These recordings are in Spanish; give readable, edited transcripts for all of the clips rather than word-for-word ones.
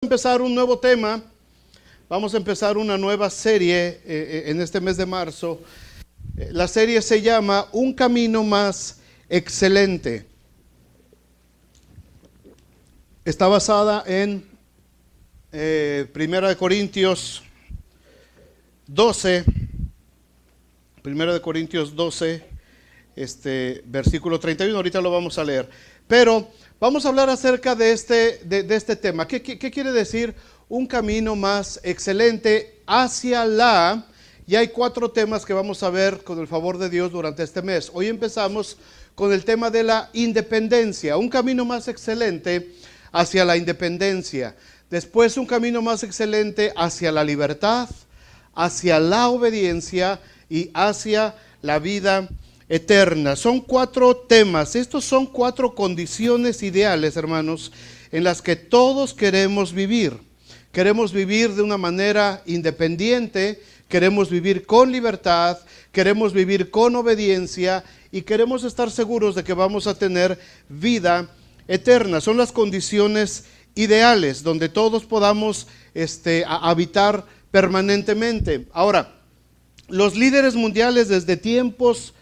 Empezar un nuevo tema, vamos a empezar una nueva serie en este mes de marzo. La serie se llama Un Camino Más Excelente. Está basada en 1 Corintios 12, versículo 31, ahorita lo vamos a leer. Pero vamos a hablar acerca de este tema. ¿Qué quiere decir un camino más excelente hacia la? Y hay 4 temas que vamos a ver con el favor de Dios durante este mes. Hoy empezamos con el tema de la independencia, un camino más excelente hacia la independencia. Después un camino más excelente hacia la libertad, hacia la obediencia y hacia la vida eterna. Son 4 temas. Estos son 4 condiciones ideales, hermanos, en las que todos queremos vivir. Queremos vivir de una manera independiente, queremos vivir con libertad, queremos vivir con obediencia y queremos estar seguros de que vamos a tener vida eterna. Son las condiciones ideales donde todos podamos habitar permanentemente. Ahora, los líderes mundiales desde tiempos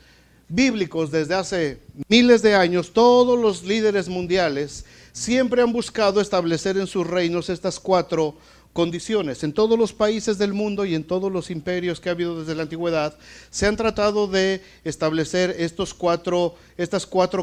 bíblicos, desde hace miles de años, todos los líderes mundiales siempre han buscado establecer en sus reinos estas 4 condiciones. En todos los países del mundo y en todos los imperios que ha habido desde la antigüedad, se han tratado de establecer estas 4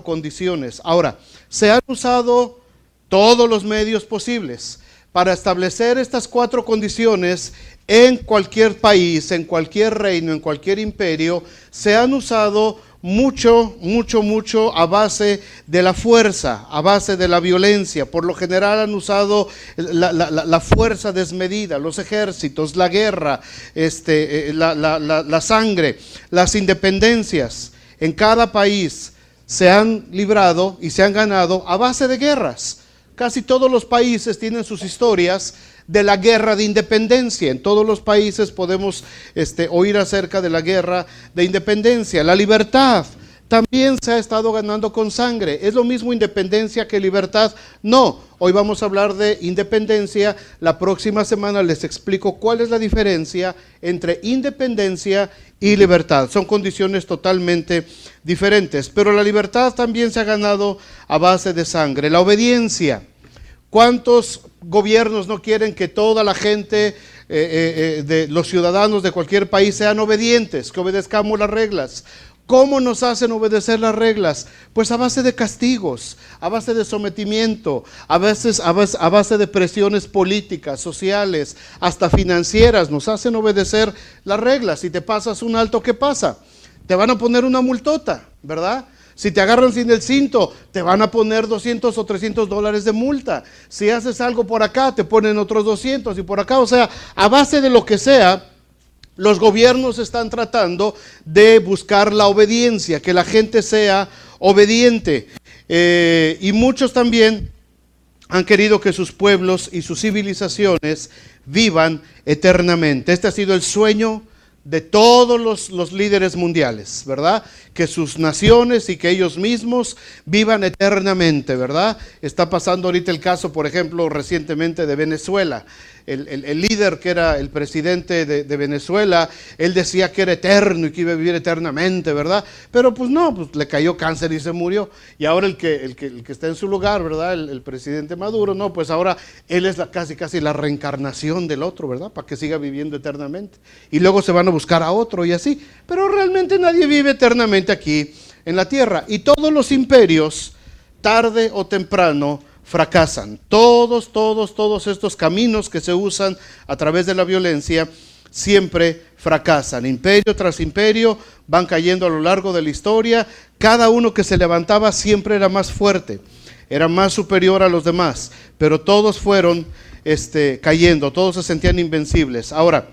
condiciones. Ahora, se han usado todos los medios posibles para establecer estas 4 condiciones en cualquier país, en cualquier reino, en cualquier imperio. Se han usado mucho a base de la fuerza, a base de la violencia. Por lo general han usado la fuerza desmedida, los ejércitos, la guerra, la sangre, las independencias. En cada país se han librado y se han ganado a base de guerras. Casi todos los países tienen sus historias de la guerra de independencia. En todos los países podemos oír acerca de la guerra de independencia. La libertad también se ha estado ganando con sangre. ¿Es lo mismo independencia que libertad? No. Hoy vamos a hablar de independencia. La próxima semana les explico cuál es la diferencia entre independencia y libertad. Son condiciones totalmente diferentes. Pero la libertad también se ha ganado a base de sangre. La obediencia. ¿Cuántos gobiernos no quieren que toda la gente, de los ciudadanos de cualquier país sean obedientes, que obedezcamos las reglas? ¿Cómo nos hacen obedecer las reglas? Pues a base de castigos, a base de sometimiento, a base de presiones políticas, sociales, hasta financieras. Nos hacen obedecer las reglas. Si te pasas un alto, ¿qué pasa? Te van a poner una multota, ¿verdad? Si te agarran sin el cinto, te van a poner $200 o $300 de multa. Si haces algo por acá, te ponen otros 200 y por acá. O sea, a base de lo que sea, los gobiernos están tratando de buscar la obediencia, que la gente sea obediente. Y muchos también han querido que sus pueblos y sus civilizaciones vivan eternamente. Este ha sido el sueño de todos los líderes mundiales, ¿verdad? Que sus naciones y que ellos mismos vivan eternamente, ¿verdad? Está pasando ahorita el caso, por ejemplo, recientemente de Venezuela. El líder que era el presidente de Venezuela, él decía que era eterno y que iba a vivir eternamente, ¿verdad? Pero pues no, pues le cayó cáncer y se murió. Y ahora el que está en su lugar, ¿verdad? El presidente Maduro, no, pues ahora él es casi la reencarnación del otro, ¿verdad? Para que siga viviendo eternamente. Y luego se van a buscar a otro y así. Pero realmente nadie vive eternamente aquí en la tierra. Y todos los imperios, tarde o temprano, fracasan. Todos estos caminos que se usan a través de la violencia siempre fracasan. Imperio tras imperio van cayendo a lo largo de la historia. Cada uno que se levantaba siempre era más fuerte, era más superior a los demás, pero todos fueron cayendo, todos se sentían invencibles. Ahora,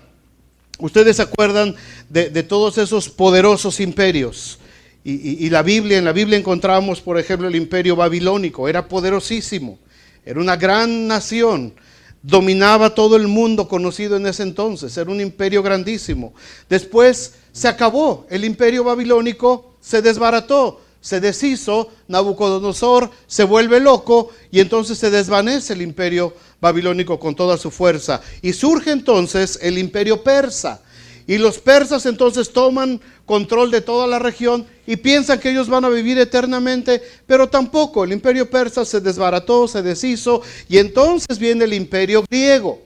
ustedes se acuerdan de todos esos poderosos imperios. Y en la Biblia encontramos, por ejemplo, el imperio babilónico. Era poderosísimo, era una gran nación, dominaba todo el mundo conocido en ese entonces, era un imperio grandísimo. Después se acabó, el imperio babilónico se desbarató, se deshizo, Nabucodonosor se vuelve loco y entonces se desvanece el imperio babilónico con toda su fuerza. Y surge entonces el imperio persa. Y los persas entonces toman control de toda la región y piensan que ellos van a vivir eternamente, pero tampoco. El imperio persa se desbarató, se deshizo y entonces viene el imperio griego.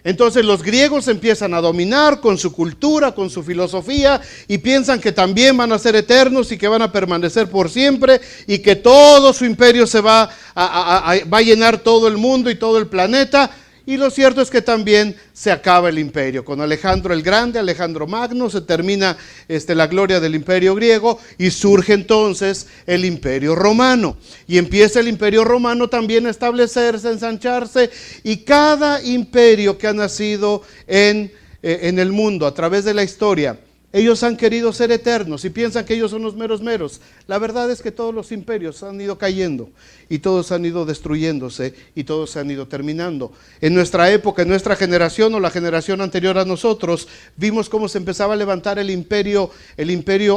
Entonces los griegos empiezan a dominar con su cultura, con su filosofía y piensan que también van a ser eternos y que van a permanecer por siempre y que todo su imperio se va a llenar todo el mundo y todo el planeta. Y lo cierto es que también se acaba el imperio. Con Alejandro el Grande, Alejandro Magno, se termina la gloria del imperio griego y surge entonces el imperio romano. Y empieza el imperio romano también a establecerse, a ensancharse. Y cada imperio que ha nacido en el mundo a través de la historia, ellos han querido ser eternos y piensan que ellos son los meros meros. La verdad es que todos los imperios han ido cayendo y todos han ido destruyéndose y todos se han ido terminando. En nuestra época, en nuestra generación o la generación anterior a nosotros, vimos cómo se empezaba a levantar el imperio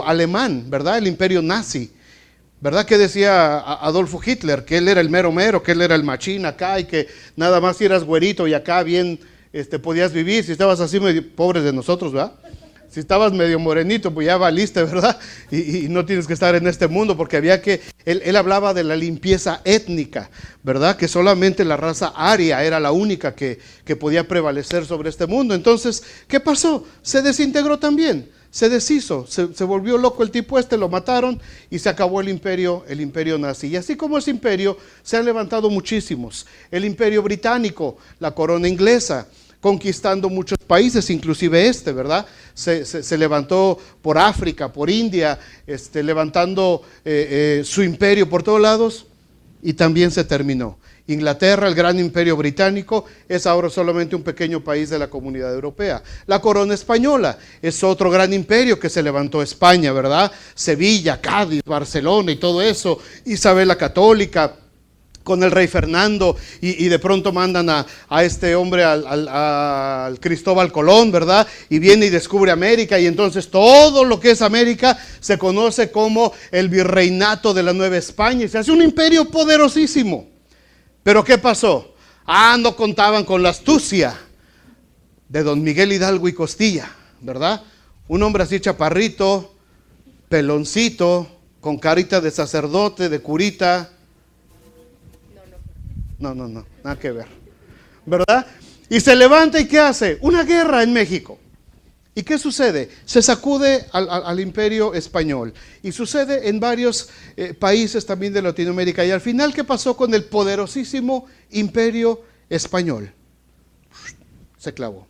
alemán, ¿verdad? El imperio nazi. ¿Verdad que decía Adolfo Hitler que él era el mero mero, que él era el machín acá y que nada más si eras güerito y acá bien podías vivir? Si estabas así medio pobres de nosotros, ¿verdad? Si estabas medio morenito, pues ya valiste, ¿verdad? Y no tienes que estar en este mundo porque había que... Él hablaba de la limpieza étnica, ¿verdad? Que solamente la raza aria era la única que podía prevalecer sobre este mundo. Entonces, ¿qué pasó? Se desintegró también, se deshizo, se volvió loco el tipo lo mataron y se acabó el imperio nazi. Y así como ese imperio, se han levantado muchísimos. El imperio británico, la corona inglesa, conquistando muchos países, inclusive ¿verdad? Se levantó por África, por India, levantando su imperio por todos lados y también se terminó. Inglaterra, el gran imperio británico, es ahora solamente un pequeño país de la comunidad europea. La corona española es otro gran imperio que se levantó España, ¿verdad? Sevilla, Cádiz, Barcelona y todo eso, Isabel la Católica, con el rey Fernando y de pronto mandan a este hombre, al Cristóbal Colón, ¿verdad? Y viene y descubre América y entonces todo lo que es América se conoce como el virreinato de la Nueva España y se hace un imperio poderosísimo. Pero ¿qué pasó? No contaban con la astucia de don Miguel Hidalgo y Costilla, ¿verdad? Un hombre así chaparrito, peloncito, con carita de sacerdote, de curita. No, nada que ver, ¿verdad? Y se levanta y ¿qué hace? Una guerra en México. ¿Y qué sucede? Se sacude al imperio español y sucede en varios países también de Latinoamérica. Y al final, ¿qué pasó con el poderosísimo imperio español? Se clavó,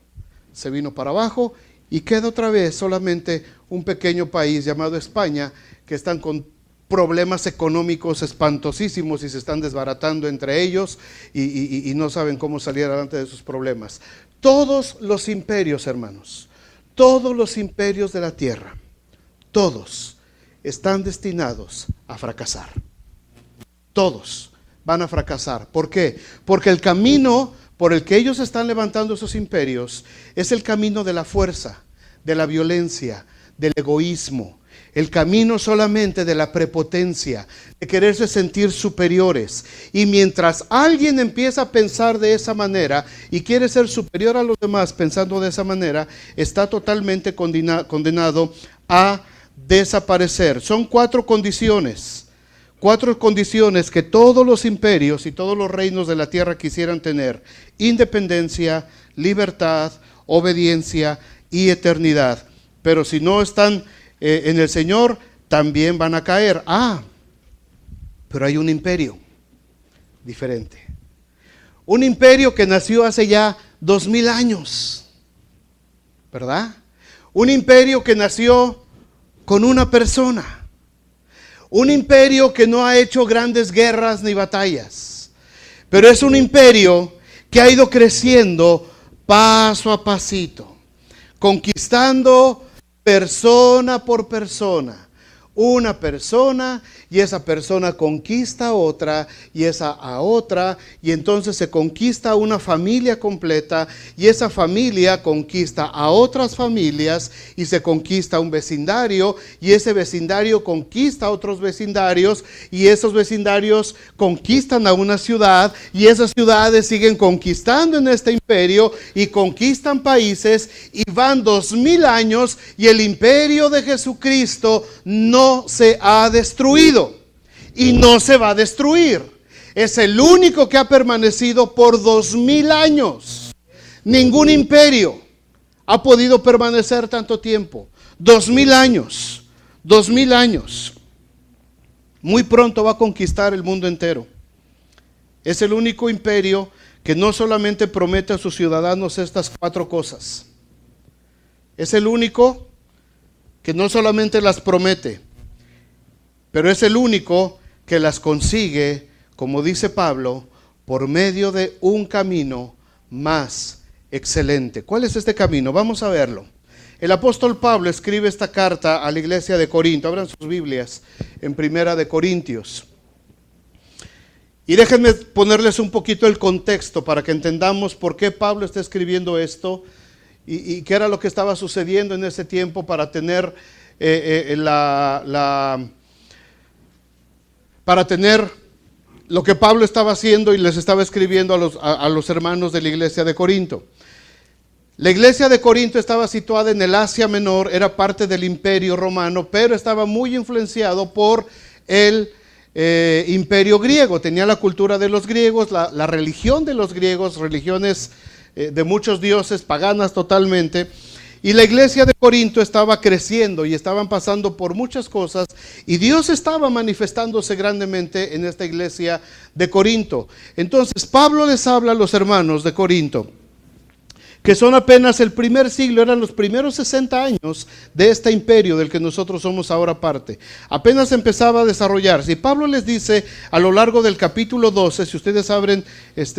se vino para abajo y queda otra vez solamente un pequeño país llamado España, que están con problemas económicos espantosísimos y se están desbaratando entre ellos y no saben cómo salir adelante de sus problemas. Todos los imperios, hermanos, todos los imperios de la tierra, todos están destinados a fracasar. Todos van a fracasar. ¿Por qué? Porque el camino por el que ellos están levantando esos imperios es el camino de la fuerza, de la violencia, del egoísmo. El camino solamente de la prepotencia, de quererse sentir superiores. Y mientras alguien empieza a pensar de esa manera y quiere ser superior a los demás pensando de esa manera, está totalmente condenado a desaparecer. Son 4 condiciones. 4 condiciones que todos los imperios y todos los reinos de la tierra quisieran tener: independencia, libertad, obediencia y eternidad. Pero si no están en el Señor, también van a caer. Pero hay un imperio diferente. Un imperio que nació hace ya 2000 años, ¿verdad? Un imperio que nació con una persona. Un imperio que no ha hecho grandes guerras ni batallas. Pero es un imperio que ha ido creciendo paso a pasito, conquistando persona por persona. una persona, y esa persona conquista a otra, y esa a otra, y entonces se conquista una familia completa, y esa familia conquista a otras familias, y se conquista un vecindario, y ese vecindario conquista a otros vecindarios, y esos vecindarios conquistan a una ciudad, y esas ciudades siguen conquistando en este imperio, y conquistan países, y van 2000 años, y el imperio de Jesucristo no se ha destruido y no se va a destruir. Es el único que ha permanecido por 2000 años. Ningún imperio ha podido permanecer tanto tiempo. 2000 años. 2000 años. Muy pronto va a conquistar el mundo entero. Es el único imperio que no solamente promete a sus ciudadanos estas 4 cosas. Es el único que no solamente las promete, pero es el único que las consigue, como dice Pablo, por medio de un camino más excelente. ¿Cuál es este camino? Vamos a verlo. El apóstol Pablo escribe esta carta a la iglesia de Corinto. Abran sus Biblias en Primera de Corintios. Y déjenme ponerles un poquito el contexto para que entendamos por qué Pablo está escribiendo esto y qué era lo que estaba sucediendo en ese tiempo para tener para tener lo que Pablo estaba haciendo y les estaba escribiendo a los hermanos de la iglesia de Corinto. La iglesia de Corinto estaba situada en el Asia Menor, era parte del imperio romano, pero estaba muy influenciado por el imperio griego. Tenía la cultura de los griegos, la religión de los griegos, religiones de muchos dioses, paganas totalmente. Y la iglesia de Corinto estaba creciendo y estaban pasando por muchas cosas, y Dios estaba manifestándose grandemente en esta iglesia de Corinto. Entonces Pablo les habla a los hermanos de Corinto, que son apenas el primer siglo, eran los primeros 60 años de este imperio del que nosotros somos ahora parte. Apenas empezaba a desarrollarse. Y Pablo les dice a lo largo del capítulo 12, si ustedes abren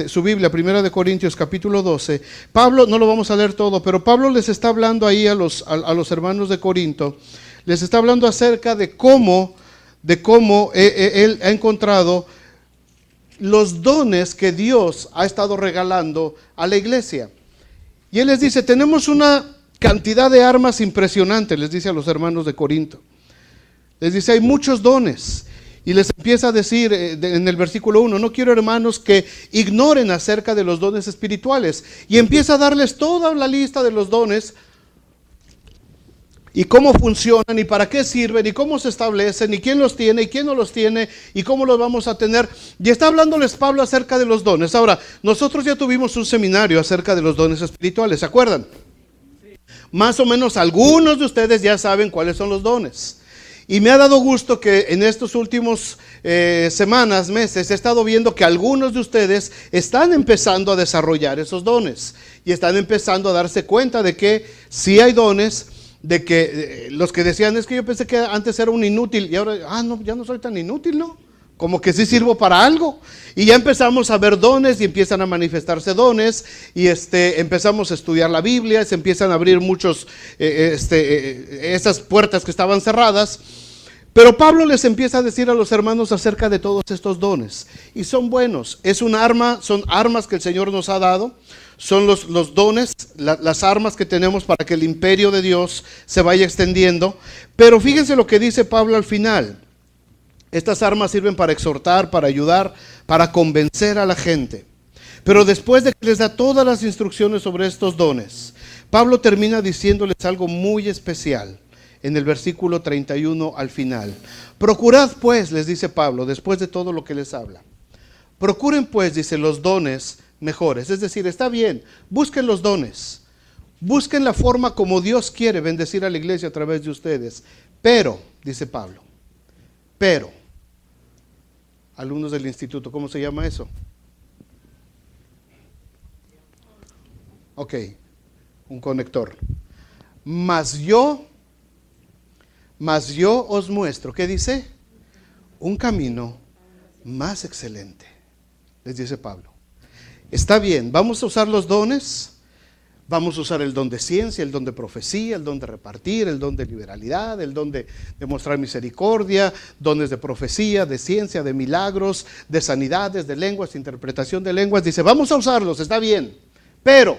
su Biblia, Primera de Corintios capítulo 12, Pablo, no lo vamos a leer todo, pero Pablo les está hablando ahí a los hermanos de Corinto, les está hablando acerca de cómo él ha encontrado los dones que Dios ha estado regalando a la iglesia. Y él les dice, tenemos una cantidad de armas impresionante, les dice a los hermanos de Corinto. Les dice, hay muchos dones. Y les empieza a decir en el versículo 1, no quiero, hermanos, que ignoren acerca de los dones espirituales. Y empieza a darles toda la lista de los dones y cómo funcionan y para qué sirven y cómo se establecen y quién los tiene y quién no los tiene y cómo los vamos a tener. Y está hablándoles Pablo acerca de los dones. Ahora, nosotros ya tuvimos un seminario acerca de los dones espirituales, ¿se acuerdan? Sí. Más o menos algunos de ustedes ya saben cuáles son los dones. Y me ha dado gusto que en estos últimos semanas, meses, he estado viendo que algunos de ustedes están empezando a desarrollar esos dones y están empezando a darse cuenta de que sí hay dones, de que los que decían, es que yo pensé que antes era un inútil y ahora, no, ya no soy tan inútil, ¿no? Como que sí sirvo para algo. Y ya empezamos a ver dones y empiezan a manifestarse dones y empezamos a estudiar la Biblia, se empiezan a abrir muchos, esas puertas que estaban cerradas. Pero Pablo les empieza a decir a los hermanos acerca de todos estos dones. Y son buenos, es un arma, son armas que el Señor nos ha dado. Son los dones, las armas que tenemos para que el imperio de Dios se vaya extendiendo. Pero fíjense lo que dice Pablo al final. Estas armas sirven para exhortar, para ayudar, para convencer a la gente. Pero después de que les da todas las instrucciones sobre estos dones, Pablo termina diciéndoles algo muy especial en el versículo 31 al final. Procurad pues, les dice Pablo, después de todo lo que les habla. Procuren pues, dice, los dones mejores. Es decir, está bien, busquen los dones, busquen la forma como Dios quiere bendecir a la iglesia a través de ustedes. Pero, dice Pablo, pero, alumnos del instituto, ¿cómo se llama eso? Ok, un conector. Mas yo os muestro, ¿qué dice? Un camino más excelente, les dice Pablo. Está bien, vamos a usar los dones, Vamos a usar el don de ciencia, el don de profecía, el don de repartir, el don de liberalidad, el don de mostrar misericordia, dones de profecía, de ciencia, de milagros, de sanidades, de lenguas, de interpretación de lenguas. Dice, vamos a usarlos, está bien. Pero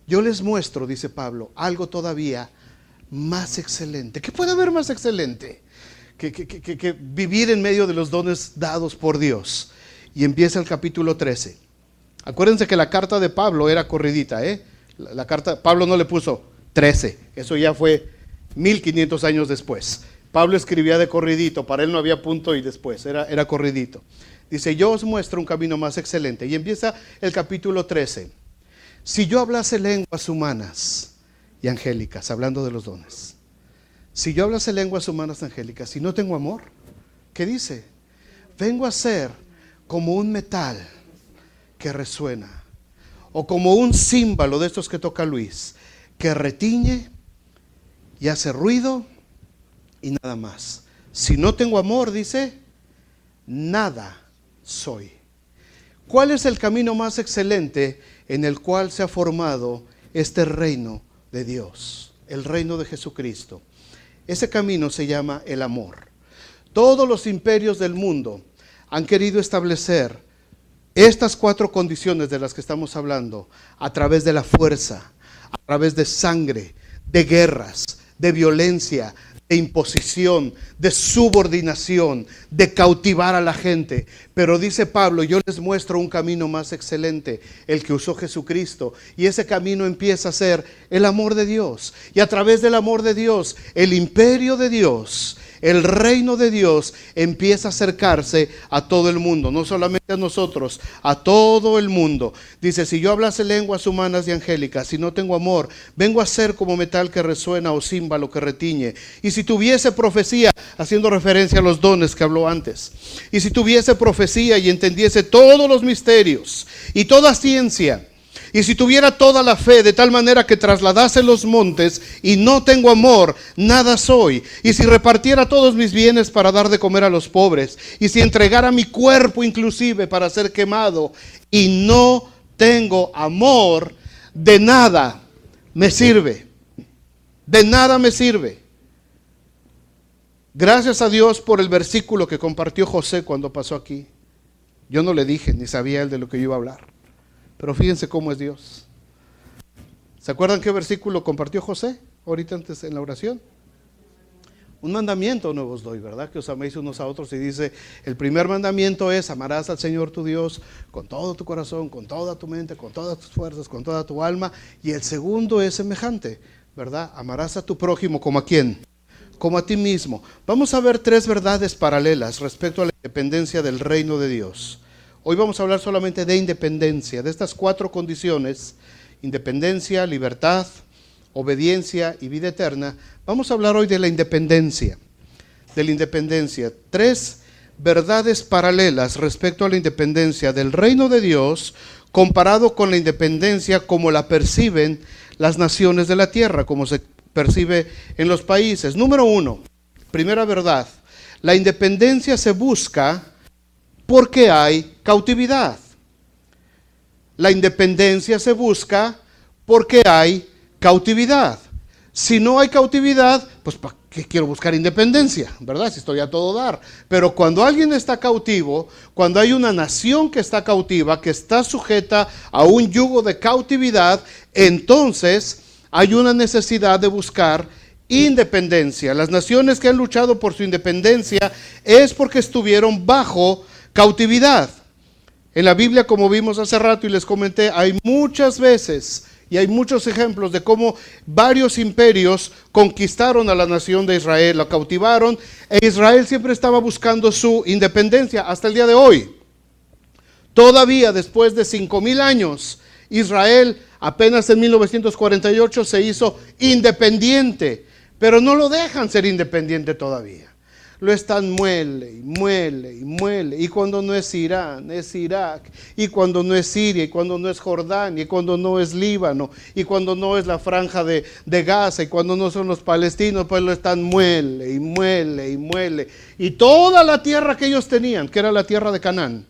yo les muestro, dice Pablo, algo todavía más excelente. ¿Qué puede haber más excelente que vivir en medio de los dones dados por Dios? Y empieza el capítulo 13. Acuérdense que la carta de Pablo era corridita, La carta, Pablo no le puso 13, eso ya fue 1500 años después. Pablo escribía de corridito, para él no había punto y después, era corridito. Dice, yo os muestro un camino más excelente. Y empieza el capítulo 13. Si yo hablase lenguas humanas y angélicas, hablando de los dones. Si yo hablase lenguas humanas angélicas y no tengo amor, ¿qué dice? Vengo a ser como un metal que resuena, o como un címbalo de estos que toca Luis, que retiñe y hace ruido y nada más. Si no tengo amor, dice, nada soy. ¿Cuál es el camino más excelente en el cual se ha formado este reino de Dios? El reino de Jesucristo. Ese camino se llama el amor. Todos los imperios del mundo han querido establecer estas 4 condiciones de las que estamos hablando a través de la fuerza, a través de sangre, de guerras, de violencia, de imposición, de subordinación, de cautivar a la gente. Pero dice Pablo, yo les muestro un camino más excelente, el que usó Jesucristo. Y ese camino empieza a ser el amor de Dios. Y a través del amor de Dios, el imperio de Dios, el reino de Dios empieza a acercarse a todo el mundo, no solamente a nosotros, a todo el mundo. Dice, si yo hablase lenguas humanas y angélicas, si no tengo amor, vengo a ser como metal que resuena o címbalo que retiñe. Y si tuviese profecía, haciendo referencia a los dones que habló antes, y si tuviese profecía y entendiese todos los misterios y toda ciencia, y si tuviera toda la fe de tal manera que trasladase los montes y no tengo amor, nada soy. Y si repartiera todos mis bienes para dar de comer a los pobres, y si entregara mi cuerpo inclusive para ser quemado, y no tengo amor, de nada me sirve. De nada me sirve. Gracias a Dios por el versículo que compartió José cuando pasó aquí. Yo no le dije, ni sabía él de lo que yo iba a hablar. Pero fíjense cómo es Dios. ¿Se acuerdan qué versículo compartió José ahorita antes en la oración? Un mandamiento nuevo os doy, ¿verdad? Que os améis unos a otros. Y dice, el primer mandamiento es, amarás al Señor tu Dios con todo tu corazón, con toda tu mente, con todas tus fuerzas, con toda tu alma. Y el segundo es semejante, ¿verdad? Amarás a tu prójimo como a quién, como a ti mismo. Vamos a ver 3 verdades paralelas respecto a la independencia del reino de Dios. Hoy vamos a hablar solamente de independencia, de estas 4 condiciones: independencia, libertad, obediencia y vida eterna. Vamos a hablar hoy de la independencia. 3 verdades paralelas respecto a la independencia del reino de Dios comparado con la independencia como la perciben las naciones de la tierra, como se percibe en los países. Número 1, primera verdad: la independencia se busca porque hay cautividad. La independencia se busca porque hay cautividad. Si no hay cautividad, pues ¿para qué quiero buscar independencia? ¿Verdad? Si estoy a todo dar. Pero cuando alguien está cautivo, cuando hay una nación que está cautiva, que está sujeta a un yugo de cautividad, entonces hay una necesidad de buscar independencia. Las naciones que han luchado por su independencia es porque estuvieron bajo cautividad. En la Biblia, como vimos hace rato y les comenté, hay muchas veces y hay muchos ejemplos de cómo varios imperios conquistaron a la nación de Israel, la cautivaron, e Israel siempre estaba buscando su independencia hasta el día de hoy. Todavía después de 5,000 años, Israel apenas en 1948 se hizo independiente, pero no lo dejan ser independiente todavía. Lo están muele y muele y muele. Y cuando no es Irán, es Irak. Y cuando no es Siria, y cuando no es Jordania, y cuando no es Líbano, y cuando no es la franja de Gaza, y cuando no son los palestinos, pues lo están muele y muele y muele. Y toda la tierra que ellos tenían, que era la tierra de Canaán,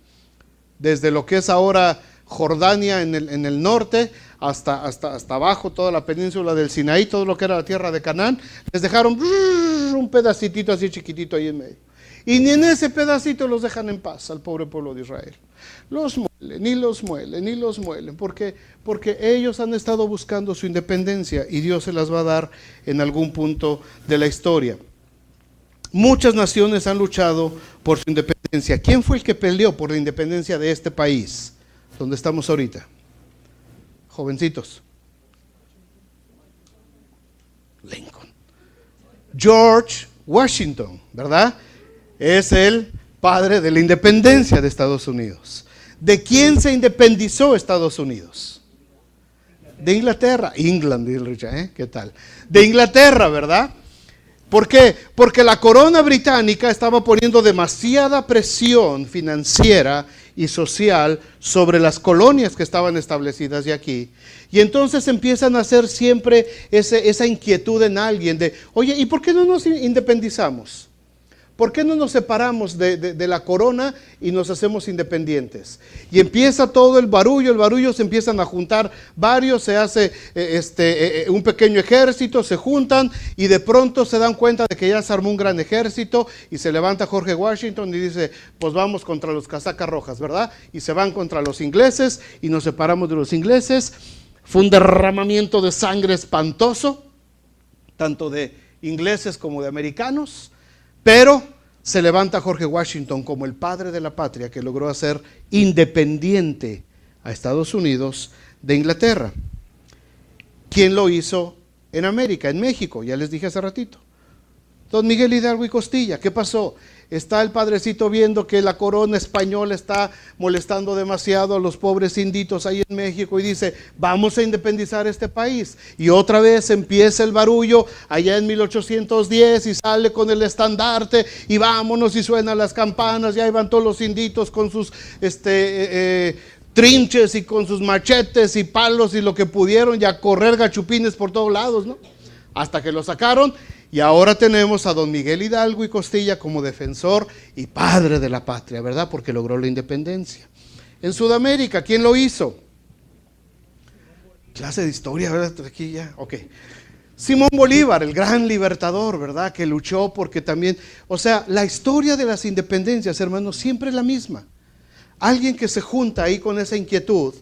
desde lo que es ahora Jordania en el norte, hasta abajo, toda la península del Sinaí, todo lo que era la tierra de Canaán, les dejaron un pedacitito así chiquitito ahí en medio. Y ni en ese pedacito los dejan en paz al pobre pueblo de Israel. Los muelen, y los muelen, y los muelen, porque ellos han estado buscando su independencia y Dios se las va a dar en algún punto de la historia. Muchas naciones han luchado por su independencia. ¿Quién fue el que peleó por la independencia de este país, donde estamos ahorita? Jovencitos. Lincoln. George Washington, ¿verdad? Es el padre de la independencia de Estados Unidos. ¿De quién se independizó Estados Unidos? De Inglaterra. England, ¿qué tal? De Inglaterra, ¿verdad? ¿Por qué? Porque la corona británica estaba poniendo demasiada presión financiera y social sobre las colonias que estaban establecidas de aquí. Y entonces empiezan a hacer siempre esa inquietud en alguien de, oye, ¿y por qué no nos independizamos? ¿Por qué no nos separamos de la corona y nos hacemos independientes? Y empieza todo el barullo se empiezan a juntar varios, se hace un pequeño ejército, se juntan y de pronto se dan cuenta de que ya se armó un gran ejército y se levanta George Washington y dice, pues vamos contra los casacas rojas, ¿verdad? Y se van contra los ingleses y nos separamos de los ingleses. Fue un derramamiento de sangre espantoso, tanto de ingleses como de americanos. Pero se levanta George Washington como el padre de la patria que logró hacer independiente a Estados Unidos de Inglaterra. ¿Quién lo hizo en América? En México, ya les dije hace ratito. Don Miguel Hidalgo y Costilla. ¿Qué pasó? Está el padrecito viendo que la corona española está molestando demasiado a los pobres inditos ahí en México y dice, vamos a independizar este país. Y otra vez empieza el barullo allá en 1810 y sale con el estandarte y vámonos y suenan las campanas y ahí van todos los inditos con sus trinches y con sus machetes y palos y lo que pudieron y a correr gachupines por todos lados, ¿no? Hasta que lo sacaron. Y ahora tenemos a don Miguel Hidalgo y Costilla como defensor y padre de la patria, ¿verdad? Porque logró la independencia. En Sudamérica, ¿quién lo hizo? Clase de historia, ¿verdad? Aquí ya, ok. Simón Bolívar, el gran libertador, ¿verdad? Que luchó porque también, o sea, la historia de las independencias, hermanos, siempre es la misma. Alguien que se junta ahí con esa inquietud,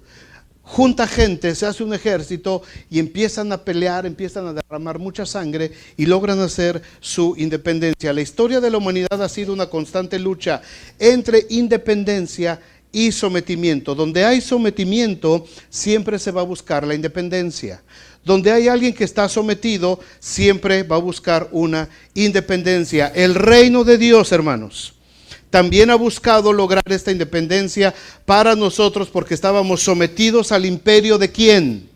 junta gente, se hace un ejército y empiezan a pelear, empiezan a derramar mucha sangre y logran hacer su independencia. La historia de la humanidad ha sido una constante lucha entre independencia y sometimiento. Donde hay sometimiento, siempre se va a buscar la independencia. Donde hay alguien que está sometido, siempre va a buscar una independencia. El reino de Dios, hermanos, también ha buscado lograr esta independencia para nosotros porque estábamos sometidos al imperio ¿de quién?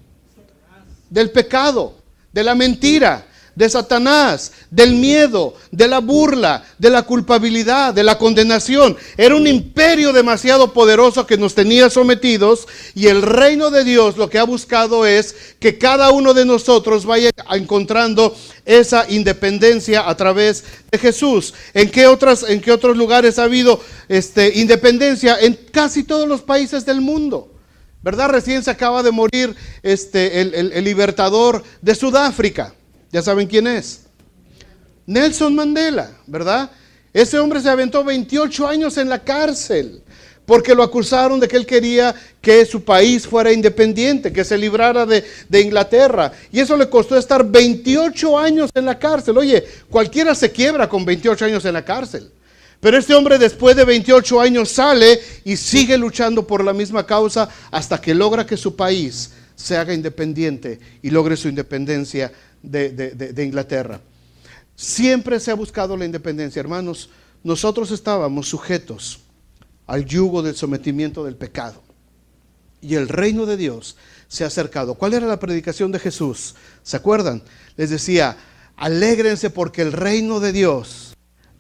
Del pecado, de la mentira, de Satanás, del miedo, de la burla, de la culpabilidad, de la condenación. Era un imperio demasiado poderoso que nos tenía sometidos y el reino de Dios lo que ha buscado es que cada uno de nosotros vaya encontrando esa independencia a través de Jesús. ¿En qué otros lugares ha habido independencia? En casi todos los países del mundo, ¿verdad? Recién se acaba de morir el libertador de Sudáfrica. ¿Ya saben quién es? Nelson Mandela, ¿verdad? Ese hombre se aventó 28 años en la cárcel porque lo acusaron de que él quería que su país fuera independiente, que se librara de Inglaterra. Y eso le costó estar 28 años en la cárcel. Oye, cualquiera se quiebra con 28 años en la cárcel. Pero este hombre después de 28 años sale y sigue luchando por la misma causa hasta que logra que su país se haga independiente y logre su independencia de Inglaterra. Siempre se ha buscado la independencia, hermanos. Nosotros estábamos sujetos al yugo del sometimiento del pecado y el reino de Dios se ha acercado. ¿Cuál era la predicación de Jesús? ¿Se acuerdan? Les decía, alégrense porque el reino de Dios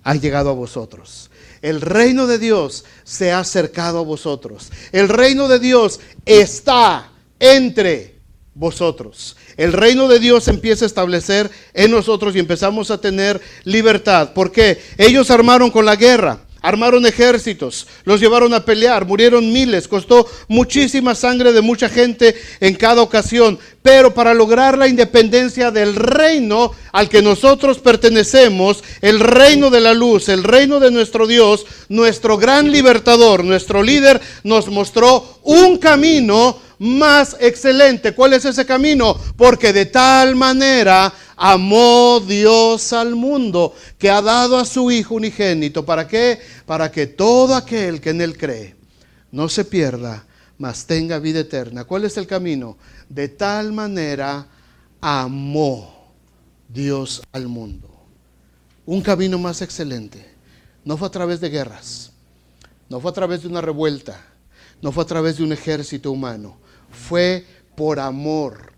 ha llegado a vosotros. El reino de Dios se ha acercado a vosotros. El reino de Dios está entre vosotros. El reino de Dios empieza a establecer en nosotros y empezamos a tener libertad. ¿Por qué? Ellos armaron con la guerra. armaron ejércitos, los llevaron a pelear, murieron miles, costó muchísima sangre de mucha gente en cada ocasión. Pero para lograr la independencia del reino al que nosotros pertenecemos, el reino de la luz, el reino de nuestro Dios, nuestro gran libertador, nuestro líder, nos mostró un camino más excelente. ¿Cuál es ese camino? Porque de tal manera amó Dios al mundo, que ha dado a su Hijo unigénito. ¿Para qué? Para que todo aquel que en Él cree no se pierda, mas tenga vida eterna. ¿Cuál es el camino? De tal manera amó Dios al mundo. Un camino más excelente. No fue a través de guerras, no fue a través de una revuelta, no fue a través de un ejército humano. Fue por amor,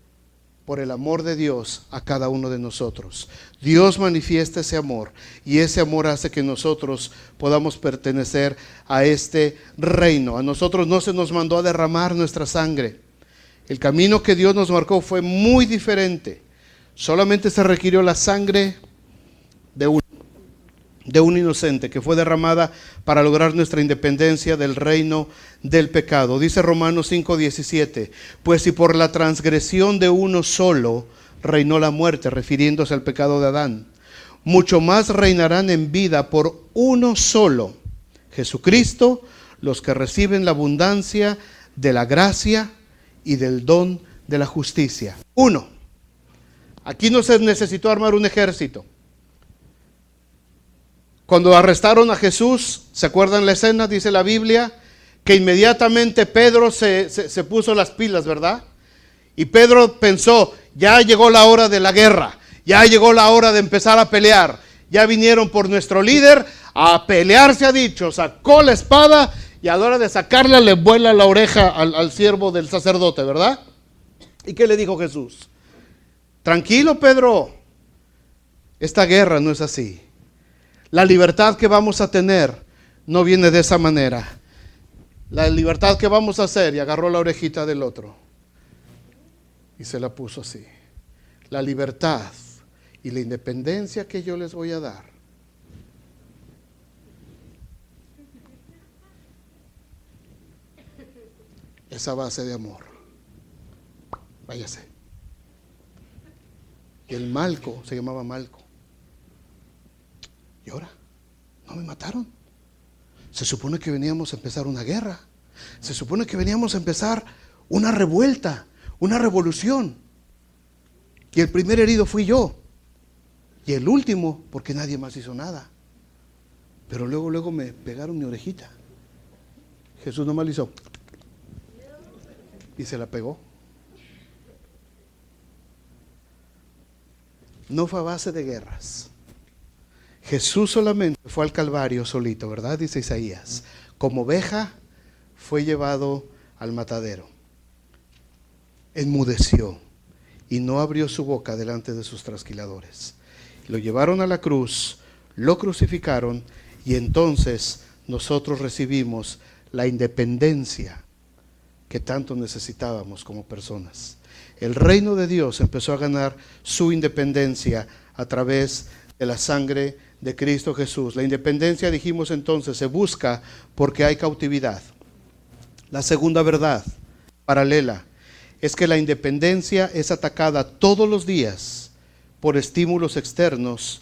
por el amor de Dios a cada uno de nosotros. Dios manifiesta ese amor y ese amor hace que nosotros podamos pertenecer a este reino. A nosotros no se nos mandó a derramar nuestra sangre. El camino que Dios nos marcó fue muy diferente. Solamente se requirió la sangre de un inocente que fue derramada para lograr nuestra independencia del reino del pecado. Dice Romanos 5:17, pues si por la transgresión de uno solo reinó la muerte, refiriéndose al pecado de Adán, mucho más reinarán en vida por uno solo, Jesucristo, los que reciben la abundancia de la gracia y del don de la justicia. Uno, aquí no se necesitó armar un ejército. Cuando arrestaron a Jesús, ¿se acuerdan la escena? Dice la Biblia que inmediatamente Pedro se puso las pilas, ¿verdad? Y Pedro pensó, ya llegó la hora de la guerra, ya llegó la hora de empezar a pelear. Ya vinieron por nuestro líder a pelear, se ha dicho. Sacó la espada y a la hora de sacarla le vuela la oreja al siervo del sacerdote, ¿verdad? ¿Y qué le dijo Jesús? Tranquilo, Pedro, esta guerra no es así. La libertad que vamos a tener no viene de esa manera. La libertad que vamos a hacer, y agarró la orejita del otro y se la puso así. La libertad y la independencia que yo les voy a dar es a base de amor. Váyase. Y el Malco, se llamaba Malco. ¿Y ahora? ¿No me mataron? Se supone que veníamos a empezar una guerra. Se supone que veníamos a empezar una revuelta, una revolución. Y el primer herido fui yo. Y el último, porque nadie más hizo nada. Pero luego me pegaron mi orejita. Jesús nomás le hizo y se la pegó. No fue a base de guerras. Jesús solamente fue al Calvario solito, ¿verdad? Dice Isaías. Como oveja fue llevado al matadero. Enmudeció y no abrió su boca delante de sus trasquiladores. Lo llevaron a la cruz, lo crucificaron y entonces nosotros recibimos la independencia que tanto necesitábamos como personas. El reino de Dios empezó a ganar su independencia a través de la sangre de Cristo Jesús. La independencia, dijimos entonces, se busca porque hay cautividad. La segunda verdad paralela es que la independencia es atacada todos los días por estímulos externos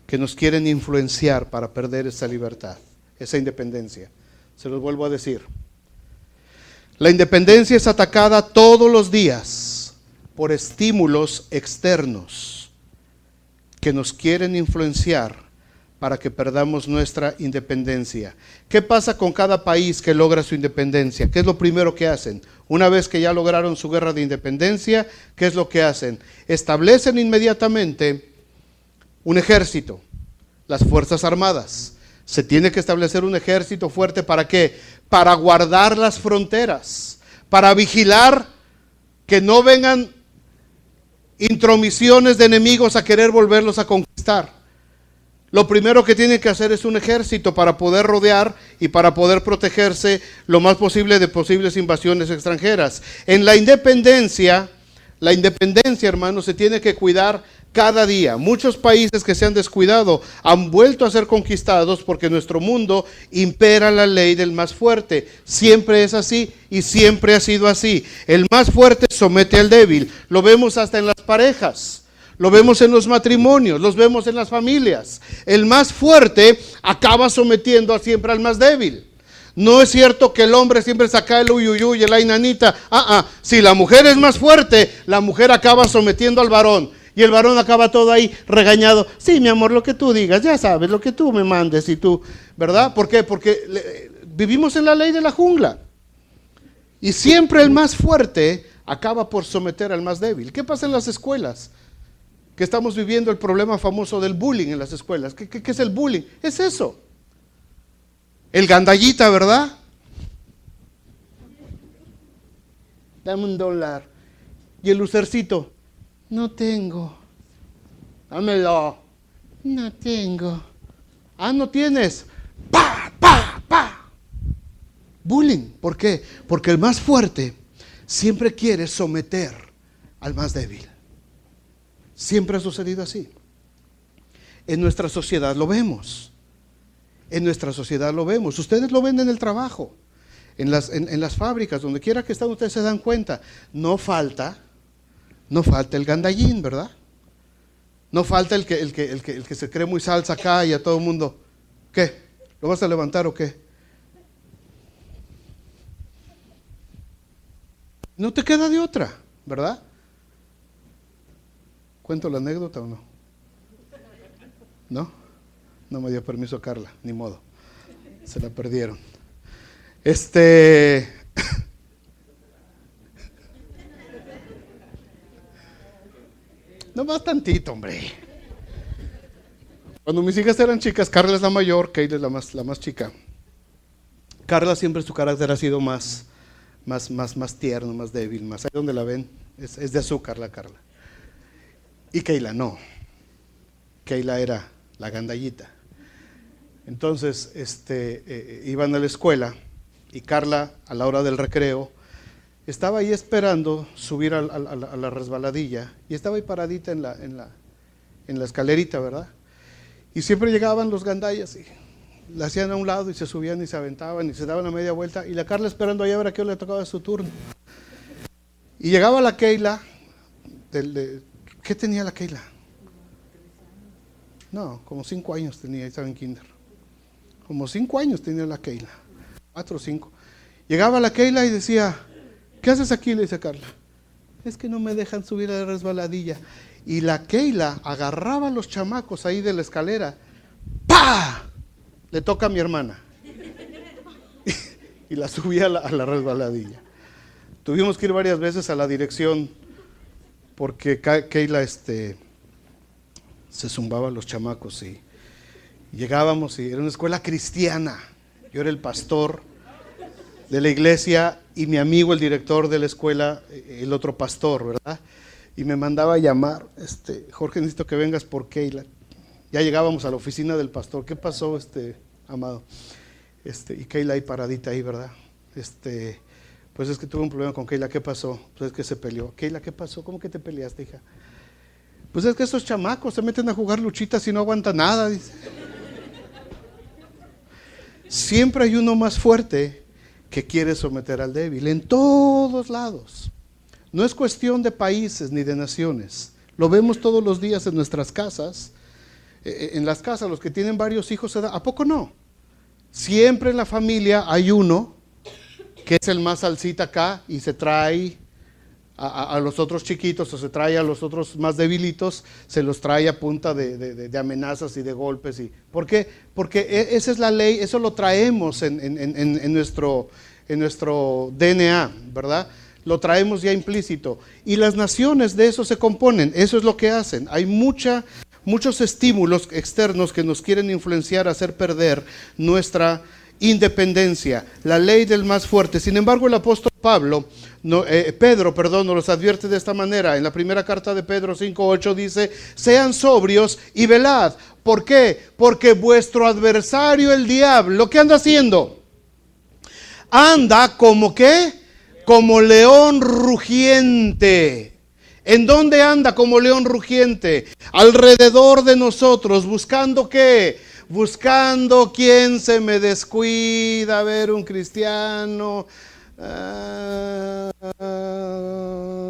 que nos quieren influenciar para perder esa libertad, esa independencia. Se los vuelvo a decir. La independencia es atacada todos los días por estímulos externos que nos quieren influenciar para que perdamos nuestra independencia. ¿Qué pasa con cada país que logra su independencia? ¿Qué es lo primero que hacen? Una vez que ya lograron su guerra de independencia, ¿qué es lo que hacen? Establecen inmediatamente un ejército, las Fuerzas Armadas. Se tiene que establecer un ejército fuerte, ¿para qué? Para guardar las fronteras, para vigilar que no vengan intromisiones de enemigos a querer volverlos a conquistar. Lo primero que tienen que hacer es un ejército para poder rodear y para poder protegerse lo más posible de posibles invasiones extranjeras. En la independencia La independencia, hermanos, se tiene que cuidar cada día. Muchos países que se han descuidado han vuelto a ser conquistados porque en nuestro mundo impera la ley del más fuerte. Siempre es así y siempre ha sido así. El más fuerte somete al débil. Lo vemos hasta en las parejas. Lo vemos en los matrimonios, los vemos en las familias. El más fuerte acaba sometiendo siempre al más débil. No es cierto que el hombre siempre saca el uyuyuy, el ay nanita. Si la mujer es más fuerte, la mujer acaba sometiendo al varón. Y el varón acaba todo ahí regañado. Sí, mi amor, lo que tú digas, ya sabes, lo que tú me mandes y tú, ¿verdad? ¿Por qué? Porque vivimos en la ley de la jungla. Y siempre el más fuerte acaba por someter al más débil. ¿Qué pasa en las escuelas? Que estamos viviendo el problema famoso del bullying en las escuelas. ¿Qué es el bullying? Es eso. El gandallita, ¿verdad? Dame $1. Y el lucercito, no tengo. Dámelo. No tengo. No tienes. ¡Pa, pa, pa! Bullying. ¿Por qué? Porque el más fuerte siempre quiere someter al más débil. Siempre ha sucedido así. En nuestra sociedad lo vemos. En nuestra sociedad lo vemos. Ustedes lo ven en el trabajo, en las fábricas, donde quiera que están, ustedes se dan cuenta. No falta el gandallín, ¿verdad? No falta el que se cree muy salsa acá y a todo el mundo. ¿Qué? ¿Lo vas a levantar o qué? No te queda de otra, ¿verdad? ¿Cuento la anécdota o no? ¿No? No me dio permiso Carla, ni modo. Se la perdieron. No más tantito, hombre. Cuando mis hijas eran chicas, Carla es la mayor, Kate es la más chica. Carla siempre su carácter ha sido más tierno, más débil, más. Ahí donde la ven, es de azúcar la Carla. Y Keila no. Keila era la gandallita. Entonces, iban a la escuela y Carla, a la hora del recreo, estaba ahí esperando subir a la resbaladilla y estaba ahí paradita en la escalerita, ¿verdad? Y siempre llegaban los gandallas y la hacían a un lado y se subían y se aventaban y se daban la media vuelta y la Carla esperando ahí a ver a qué hora le tocaba su turno. Y llegaba la Keila, ¿qué tenía la Keila? No, como 5 años tenía, estaba en kinder. Como 5 años tenía la Keila, 4 o 5. Llegaba la Keila y decía, ¿qué haces aquí? Le dice Carla. Es que no me dejan subir a la resbaladilla. Y la Keila agarraba a los chamacos ahí de la escalera. ¡Pah! Le toca a mi hermana. Y la subía a la resbaladilla. Tuvimos que ir varias veces a la dirección porque Keila se zumbaba a los chamacos y llegábamos y era una escuela cristiana. Yo era el pastor de la iglesia y mi amigo el director de la escuela, el otro pastor, ¿verdad? Y me mandaba a llamar, Jorge, necesito que vengas por Keila. Ya llegábamos a la oficina del pastor. ¿Qué pasó, amado? Y Keila ahí paradita ahí, ¿verdad? Pues es que tuve un problema con Keila. ¿Qué pasó? Pues es que se peleó. Keila, ¿qué pasó? ¿Cómo que te peleaste, hija? Pues es que esos chamacos se meten a jugar luchitas y no aguantan nada, dice. Siempre hay uno más fuerte que quiere someter al débil, en todos lados. No es cuestión de países ni de naciones. Lo vemos todos los días en nuestras casas. En las casas, los que tienen varios hijos, ¿a poco no? Siempre en la familia hay uno que es el más salsita acá y se trae a los otros chiquitos o se trae a los otros más debilitos, se los trae a punta de amenazas y de golpes. ¿Por qué? Porque esa es la ley, eso lo traemos en nuestro DNA, ¿verdad? Lo traemos ya implícito. Y las naciones de eso se componen, eso es lo que hacen. Hay muchos estímulos externos que nos quieren influenciar a hacer perder nuestra independencia, la ley del más fuerte. Sin embargo, el apóstol Pedro, nos los advierte de esta manera. En la primera carta de Pedro 5:8 dice, sean sobrios y velad. ¿Por qué? Porque vuestro adversario, el diablo, ¿qué anda haciendo? Anda como ¿qué? Como león rugiente. ¿En dónde anda como león rugiente? Alrededor de nosotros, ¿buscando qué? Buscando quién se me descuida. A ver, un cristiano.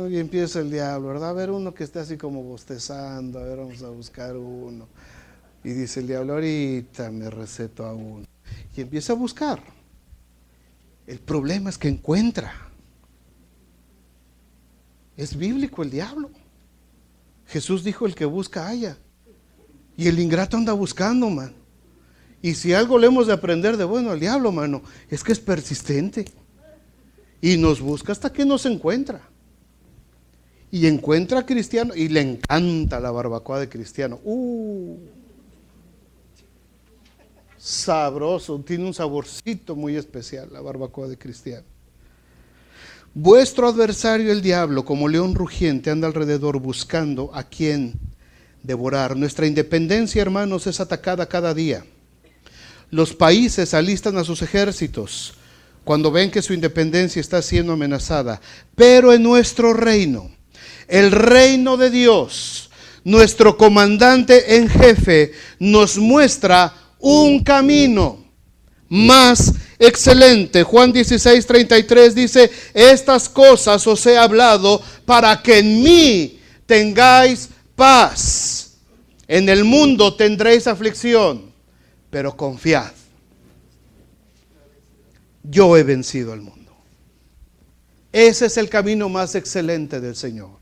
Y empieza el diablo, ¿verdad? A ver, uno que esté así como bostezando. A ver, vamos a buscar uno. Y dice el diablo, ahorita me receto a uno. Y empieza a buscar. El problema es que encuentra. Es bíblico el diablo. Jesús dijo, el que busca halla. Y el ingrato anda buscando, man. Y si algo le hemos de aprender de bueno al diablo, mano, es que es persistente. Y nos busca hasta que nos encuentra. Y encuentra a cristiano y le encanta la barbacoa de cristiano. Sabroso, tiene un saborcito muy especial la barbacoa de cristiano. Vuestro adversario el diablo, como león rugiente, anda alrededor buscando a quien devorar. Nuestra independencia, hermanos, es atacada cada día. Los países alistan a sus ejércitos cuando ven que su independencia está siendo amenazada. Pero en nuestro reino, el reino de Dios, nuestro comandante en jefe nos muestra un camino más excelente. Juan 16:33 dice, estas cosas os he hablado para que en mí tengáis paz. En el mundo tendréis aflicción, pero confiad. Yo he vencido al mundo. Ese es el camino más excelente del Señor.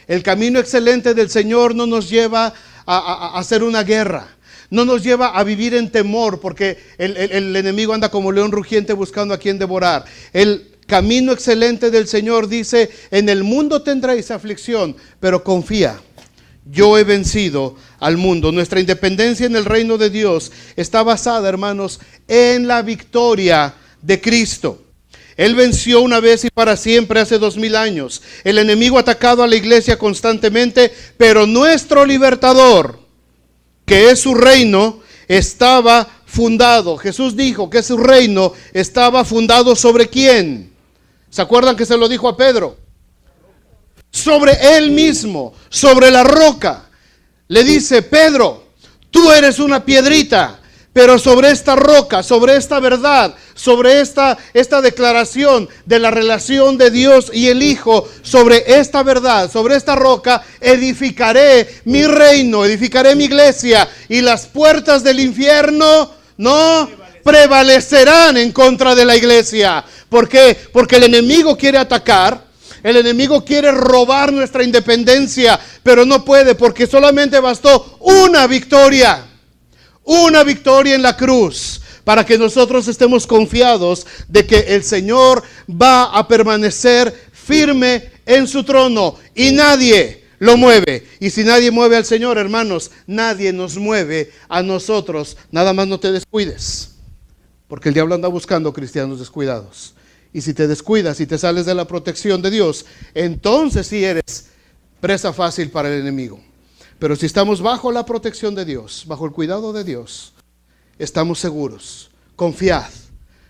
El camino excelente del Señor no nos lleva a hacer una guerra. No nos lleva a vivir en temor porque el enemigo anda como león rugiente buscando a quien devorar. El camino excelente del Señor dice, en el mundo tendréis aflicción, pero confía. Yo he vencido al mundo. Nuestra independencia en el reino de Dios está basada, hermanos, en la victoria de Cristo. Él venció una vez y para siempre hace 2000 años. El enemigo ha atacado a la iglesia constantemente, pero nuestro libertador, que es su reino, estaba fundado. Jesús dijo que su reino estaba fundado ¿sobre quién? ¿Se acuerdan que se lo dijo a Pedro? Sobre él mismo, sobre la roca. Le dice, Pedro, tú eres una piedrita, pero sobre esta roca, sobre esta verdad, sobre esta declaración de la relación de Dios y el Hijo, sobre esta verdad, sobre esta roca, edificaré mi reino, edificaré mi iglesia, y las puertas del infierno no prevalecerán en contra de la iglesia. ¿Por qué? Porque el enemigo quiere atacar. El enemigo quiere robar nuestra independencia, pero no puede porque solamente bastó una victoria en la cruz para que nosotros estemos confiados de que el Señor va a permanecer firme en su trono y nadie lo mueve. Y si nadie mueve al Señor, hermanos, nadie nos mueve a nosotros. Nada más no te descuides, porque el diablo anda buscando cristianos descuidados. Y si te descuidas y te sales de la protección de Dios, entonces sí eres presa fácil para el enemigo. Pero si estamos bajo la protección de Dios, bajo el cuidado de Dios, estamos seguros. Confiad,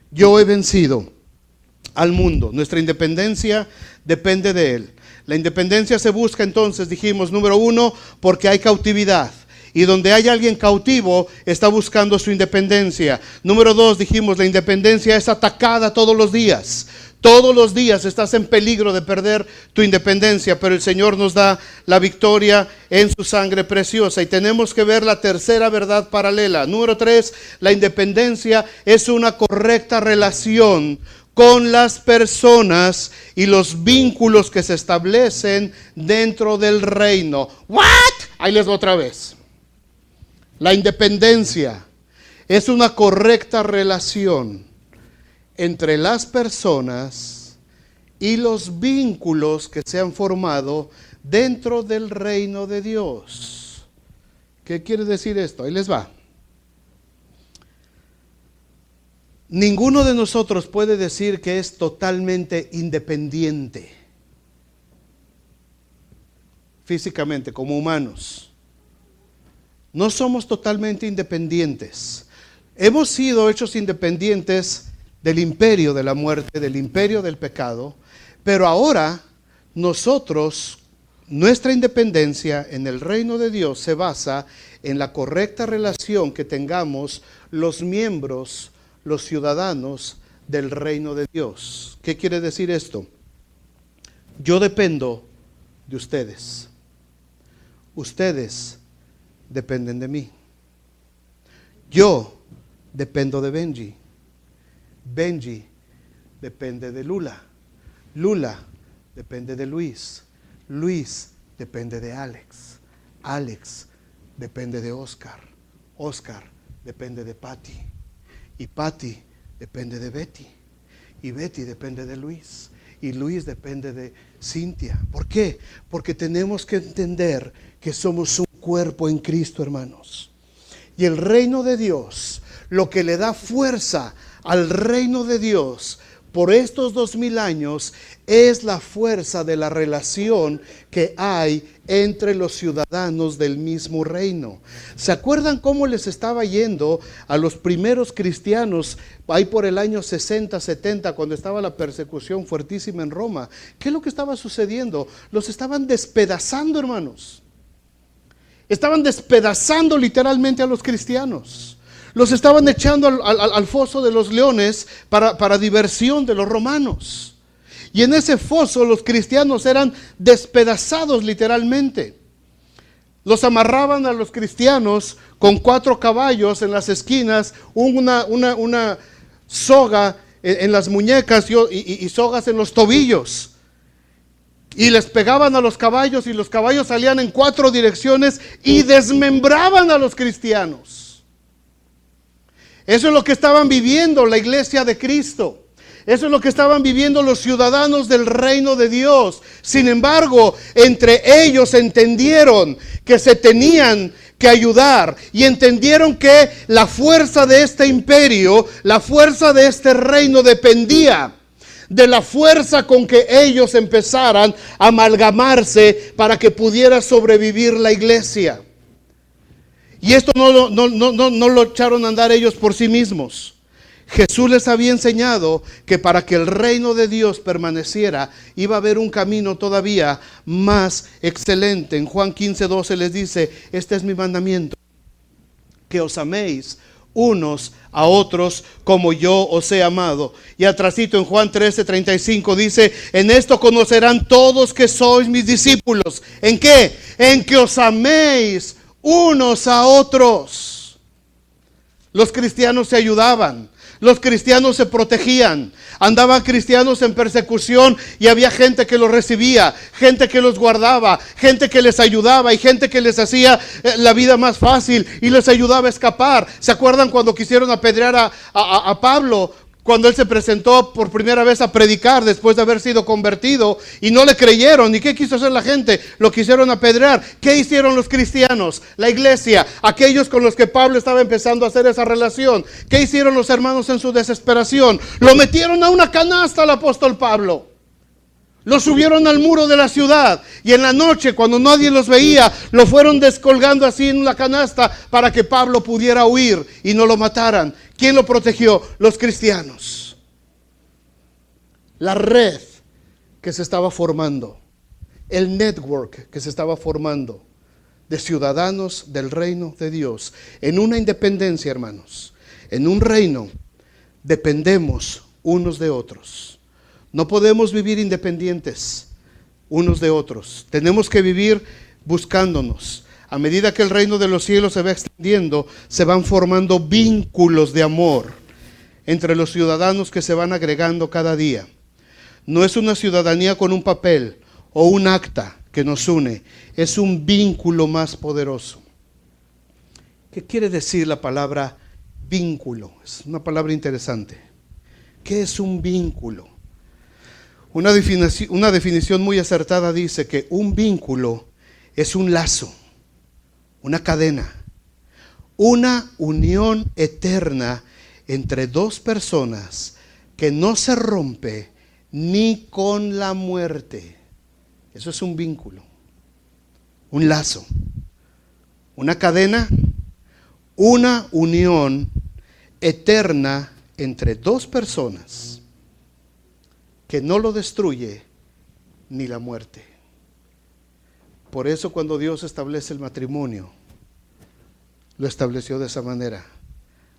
yo he vencido al mundo. Nuestra independencia depende de Él. La independencia se busca entonces, dijimos, número 1, porque hay cautividad. Y donde hay alguien cautivo, está buscando su independencia. Número 2, dijimos, la independencia es atacada todos los días. Todos los días estás en peligro de perder tu independencia, pero el Señor nos da la victoria en su sangre preciosa. Y tenemos que ver la tercera verdad paralela. Número 3, la independencia es una correcta relación con las personas y los vínculos que se establecen dentro del reino. ¿What? Ahí les voy otra vez. La independencia es una correcta relación entre las personas y los vínculos que se han formado dentro del reino de Dios. ¿Qué quiere decir esto? Ahí les va. Ninguno de nosotros puede decir que es totalmente independiente físicamente, como humanos. No somos totalmente independientes. Hemos sido hechos independientes del imperio de la muerte, del imperio del pecado, pero ahora nosotros nuestra independencia en el reino de Dios se basa en la correcta relación que tengamos los miembros, los ciudadanos del reino de Dios. ¿Qué quiere decir esto? Yo dependo de ustedes. Ustedes dependen de mí. Yo dependo de Benji. Benji depende de Lula. Lula depende de Luis. Luis depende de Alex. Alex depende de Oscar. Oscar depende de Patty. Y Patty depende de Betty. Y Betty depende de Luis. Y Luis depende de Cintia. ¿Por qué? Porque tenemos que entender que somos un cuerpo en Cristo, hermanos. Y el reino de Dios, lo que le da fuerza al reino de Dios por estos 2000 años, es la fuerza de la relación que hay entre los ciudadanos del mismo reino. ¿Se acuerdan cómo les estaba yendo a los primeros cristianos ahí por el año 60, 70, cuando estaba la persecución fuertísima en Roma? ¿Qué es lo que estaba sucediendo? Los estaban despedazando, hermanos. Estaban despedazando literalmente a los cristianos. Los estaban echando al foso de los leones para diversión de los romanos. Y en ese foso los cristianos eran despedazados literalmente. Los amarraban a los cristianos con 4 caballos en las esquinas, una soga en las muñecas y sogas en los tobillos. Y les pegaban a los caballos y los caballos salían en 4 direcciones y desmembraban a los cristianos. Eso es lo que estaban viviendo la iglesia de Cristo. Eso es lo que estaban viviendo los ciudadanos del reino de Dios. Sin embargo, entre ellos entendieron que se tenían que ayudar y entendieron que la fuerza de este imperio, la fuerza de este reino dependía de la fuerza con que ellos empezaran a amalgamarse para que pudiera sobrevivir la iglesia. Y esto no lo echaron a andar ellos por sí mismos. Jesús les había enseñado que para que el reino de Dios permaneciera, iba a haber un camino todavía más excelente. En Juan 15:12 les dice: este es mi mandamiento, que os améis unos a otros como yo os he amado. Y atrasito en Juan 13:35 dice: en esto conocerán todos que sois mis discípulos. ¿En qué? En que os améis unos a otros. Los cristianos se ayudaban, los cristianos se protegían. Andaban cristianos en persecución y había gente que los recibía, gente que los guardaba, gente que les ayudaba y gente que les hacía la vida más fácil y les ayudaba a escapar. ¿Se acuerdan cuando quisieron apedrear a Pablo? Cuando él se presentó por primera vez a predicar después de haber sido convertido y no le creyeron. ¿Y qué quiso hacer la gente? Lo quisieron apedrear. ¿Qué hicieron los cristianos? La iglesia, aquellos con los que Pablo estaba empezando a hacer esa relación. ¿Qué hicieron los hermanos en su desesperación? Lo metieron a una canasta al apóstol Pablo. Lo subieron al muro de la ciudad y en la noche, cuando nadie los veía, lo fueron descolgando así en la canasta para que Pablo pudiera huir y no lo mataran. ¿Quién lo protegió? Los cristianos. La red que se estaba formando, el network que se estaba formando de ciudadanos del reino de Dios. En una independencia, hermanos, en un reino, dependemos unos de otros. No podemos vivir independientes unos de otros. Tenemos que vivir buscándonos. A medida que el reino de los cielos se va extendiendo, se van formando vínculos de amor entre los ciudadanos que se van agregando cada día. No es una ciudadanía con un papel o un acta que nos une, es un vínculo más poderoso. ¿Qué quiere decir la palabra vínculo? Es una palabra interesante. ¿Qué es un vínculo? Una definición muy acertada dice que un vínculo es un lazo, una cadena, una unión eterna entre 2 personas que no se rompe ni con la muerte. Eso es un vínculo, un lazo, una cadena, una unión eterna entre 2 personas que no lo destruye ni la muerte. Por eso cuando Dios establece el matrimonio, lo estableció de esa manera,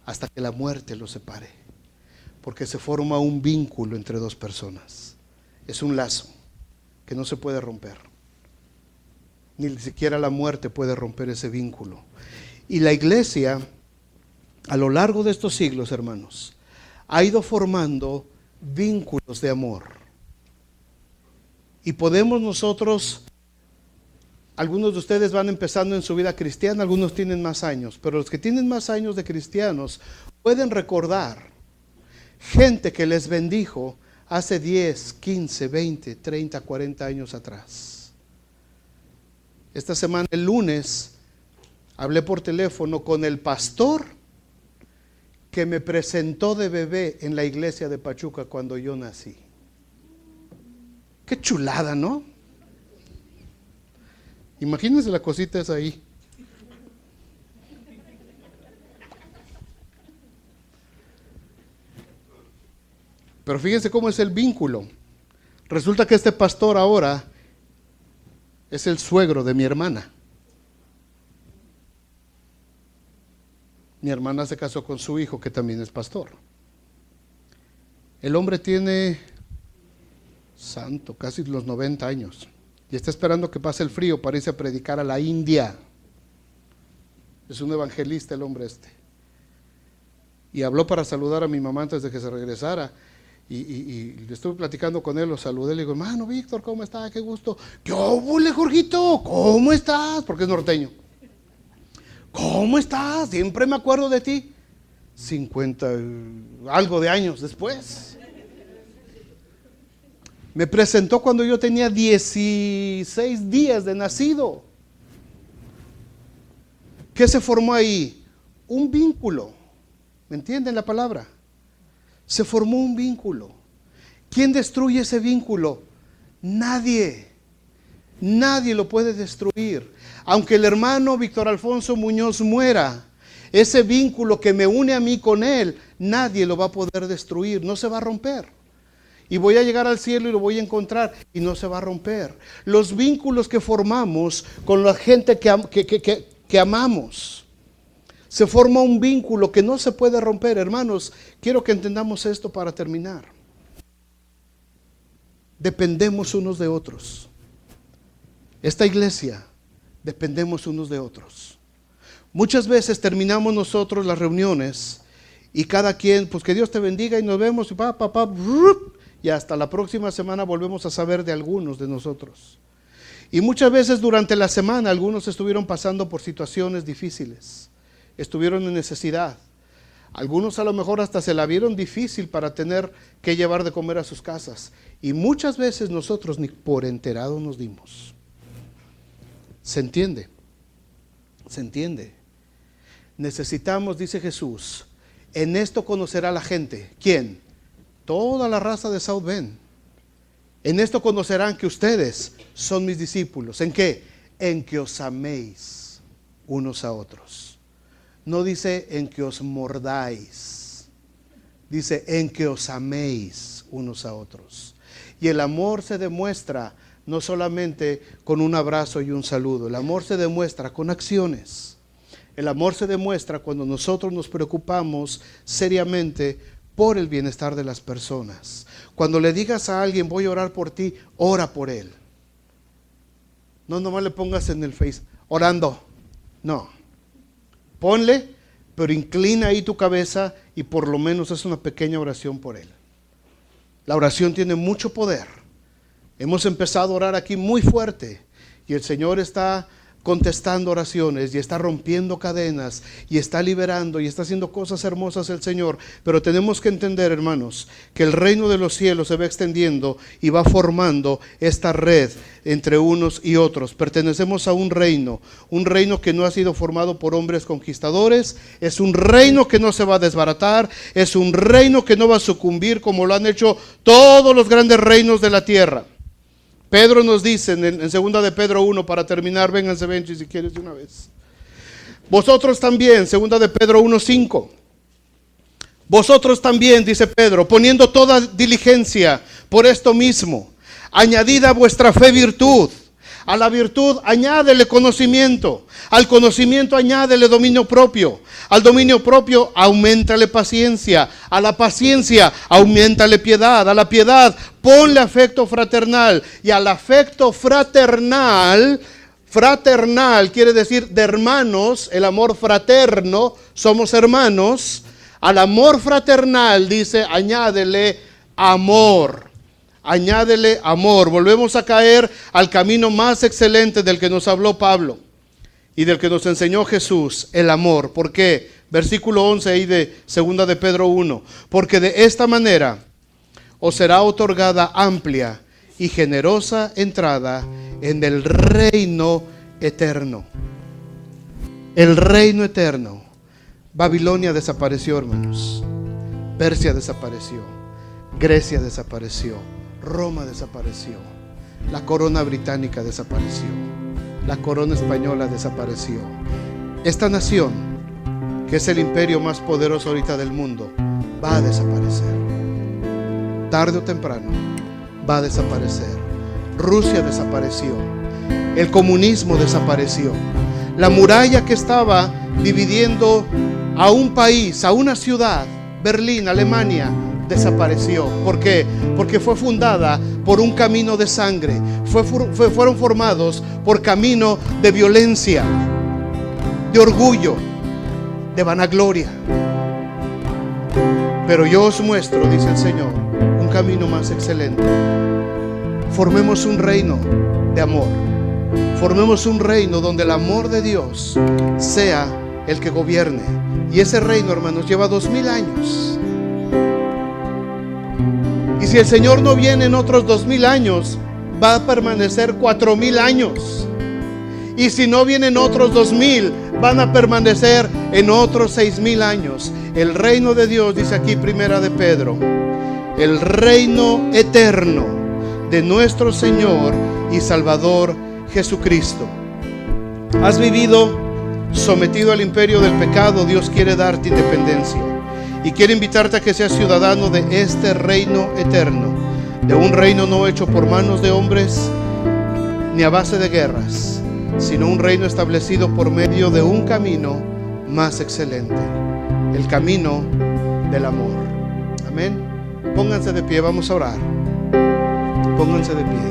hasta que la muerte los separe. Porque se forma un vínculo entre dos personas. Es un lazo que no se puede romper. Ni siquiera la muerte puede romper ese vínculo. Y la iglesia, a lo largo de estos siglos, hermanos, ha ido formando vínculos de amor. Y podemos nosotros, algunos de ustedes van empezando en su vida cristiana, algunos tienen más años, pero los que tienen más años de cristianos pueden recordar gente que les bendijo hace 10, 15, 20, 30, 40 años atrás. Esta semana, el lunes, hablé por teléfono con el pastor que me presentó de bebé en la iglesia de Pachuca cuando yo nací. Qué chulada, ¿no? Imagínense la cosita esa ahí. Pero fíjense cómo es el vínculo. Resulta que este pastor ahora es el suegro de mi hermana. Mi hermana se casó con su hijo, que también es pastor. El hombre tiene, santo, casi los 90 años. Y está esperando que pase el frío para irse a predicar a la India. Es un evangelista el hombre este. Y habló para saludar a mi mamá antes de que se regresara. Y le estuve platicando con él, lo saludé, le digo, hermano Víctor, ¿cómo está? Qué gusto. ¿Qué óvole, Jorgito? ¿Cómo estás? Porque es norteño. ¿Cómo estás? Siempre me acuerdo de ti. 50 algo de años después. Me presentó cuando yo tenía 16 días de nacido. ¿Qué se formó ahí? Un vínculo. ¿Me entienden la palabra? Se formó un vínculo. ¿Quién destruye ese vínculo? Nadie. Nadie lo puede destruir. Aunque el hermano Víctor Alfonso Muñoz muera, ese vínculo que me une a mí con él, nadie lo va a poder destruir. No se va a romper. Y voy a llegar al cielo y lo voy a encontrar y no se va a romper. Los vínculos que formamos con la gente que amamos. Se forma un vínculo que no se puede romper. Hermanos, quiero que entendamos esto para terminar. Dependemos unos de otros. Esta iglesia, dependemos unos de otros. Muchas veces terminamos nosotros las reuniones y cada quien, pues que Dios te bendiga y nos vemos y hasta la próxima semana volvemos a saber de algunos de nosotros. Y muchas veces durante la semana algunos estuvieron pasando por situaciones difíciles. Estuvieron en necesidad. Algunos a lo mejor hasta se la vieron difícil para tener que llevar de comer a sus casas. Y muchas veces nosotros ni por enterado nos dimos. ¿Se entiende? ¿Se entiende? Necesitamos, dice Jesús, en esto conocerá la gente. ¿Quién? Toda la raza de South Bend. En esto conocerán que ustedes son mis discípulos. ¿En qué? En que os améis unos a otros. No dice en que os mordáis, dice en que os améis unos a otros. Y el amor se demuestra no solamente con un abrazo y un saludo, el amor se demuestra con acciones. El amor se demuestra cuando nosotros nos preocupamos seriamente por el bienestar de las personas. Cuando le digas a alguien, voy a orar por ti, ora por él. No nomás le pongas en el Face, orando, no. Ponle, pero inclina ahí tu cabeza y por lo menos haz una pequeña oración por él. La oración tiene mucho poder. Hemos empezado a orar aquí muy fuerte y el Señor está contestando oraciones y está rompiendo cadenas y está liberando y está haciendo cosas hermosas el Señor. Pero tenemos que entender, hermanos, que el reino de los cielos se va extendiendo y va formando esta red entre unos y otros. Pertenecemos a un reino que no ha sido formado por hombres conquistadores, es un reino que no se va a desbaratar, es un reino que no va a sucumbir como lo han hecho todos los grandes reinos de la tierra. Pedro nos dice en 2 de Pedro 1, para terminar, vénganse Benchi si quieres de una vez. Vosotros también, 2 de Pedro 1:5. Vosotros también, dice Pedro, poniendo toda diligencia por esto mismo, añadid a vuestra fe virtud, A la virtud añádele conocimiento. Al conocimiento añádele dominio propio. Al dominio propio auméntale paciencia. A la paciencia auméntale piedad. A la piedad ponle afecto fraternal. Y al afecto fraternal, fraternal quiere decir de hermanos, el amor fraterno, somos hermanos. Al amor fraternal dice, añádele amor. Añádele amor. Volvemos a caer al camino más excelente del que nos habló Pablo y del que nos enseñó Jesús, el amor. ¿Por qué? Versículo 11 ahí de 2 de Pedro 1. Porque de esta manera os será otorgada amplia y generosa entrada en el reino eterno. El reino eterno. Babilonia desapareció, hermanos. Persia desapareció. Grecia desapareció. Roma desapareció. La corona británica desapareció. La corona española desapareció. Esta nación, que es el imperio más poderoso ahorita del mundo, va a desaparecer. Tarde o temprano va a desaparecer. Rusia desapareció. El comunismo desapareció. La muralla que estaba dividiendo a un país, a una ciudad, Berlín, Alemania, desapareció. ¿Por qué? Porque fue fundada por un camino de sangre. Fueron formados por camino de violencia, de orgullo, de vanagloria. Pero yo os muestro, dice el Señor, un camino más excelente. Formemos un reino de amor. Formemos un reino donde el amor de Dios sea el que gobierne. Y ese reino, hermanos, lleva 2000 años. Y si el Señor no viene en otros 2000 años, va a permanecer 4000 años. Y si no vienen otros 2000, van a permanecer en otros 6000 años. El reino de Dios, dice aquí Primera de Pedro, el reino eterno de nuestro Señor y Salvador Jesucristo. ¿Has vivido sometido al imperio del pecado? Dios quiere darte independencia y quiere invitarte a que seas ciudadano de este reino eterno, de un reino no hecho por manos de hombres ni a base de guerras, sino un reino establecido por medio de un camino más excelente, el camino del amor. Amén. Pónganse de pie, vamos a orar. Pónganse de pie.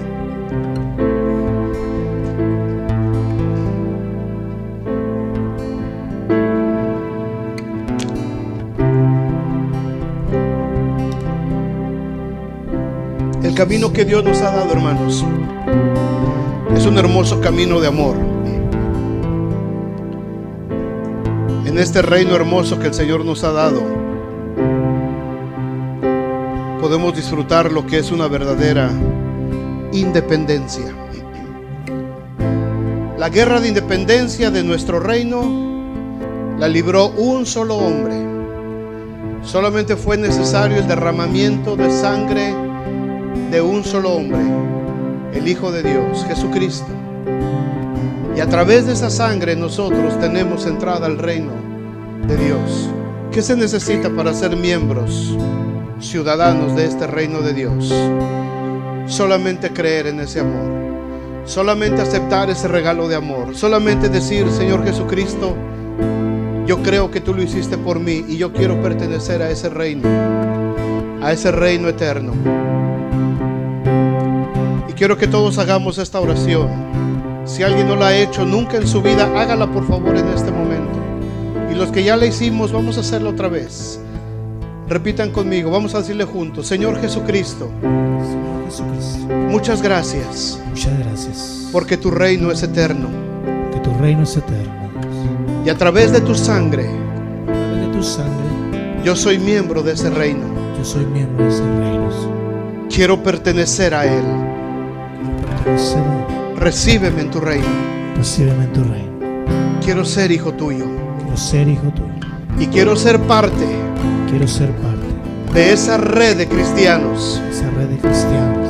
El camino que Dios nos ha dado, hermanos, es un hermoso camino de amor. En este reino hermoso que el Señor nos ha dado, podemos disfrutar lo que es una verdadera independencia. La guerra de independencia de nuestro reino la libró un solo hombre. Solamente fue necesario el derramamiento de sangre de un solo hombre, el Hijo de Dios, Jesucristo. Y a través de esa sangre nosotros tenemos entrada al reino de Dios. ¿Qué se necesita para ser miembros, ciudadanos de este reino de Dios? Solamente creer en ese amor, solamente aceptar ese regalo de amor, solamente decir: Señor Jesucristo, yo creo que tú lo hiciste por mí y yo quiero pertenecer a ese reino eterno. Y quiero que todos hagamos esta oración. Si alguien no la ha hecho nunca en su vida, hágala por favor en este momento. Y los que ya la hicimos, vamos a hacerla otra vez. Repitan conmigo, vamos a decirle juntos: Señor Jesucristo, muchas gracias. Muchas gracias. Porque tu reino es eterno. Que tu reino es eterno. Y a través de tu sangre, yo soy miembro de ese reino. Yo soy miembro de ese reino. Quiero pertenecer a él. Recíbeme en tu reino. Recíbeme en tu reino. Quiero ser hijo tuyo. Quiero ser hijo tuyo. Y quiero ser parte. Quiero ser parte de esa red de cristianos. Esa red de cristianos.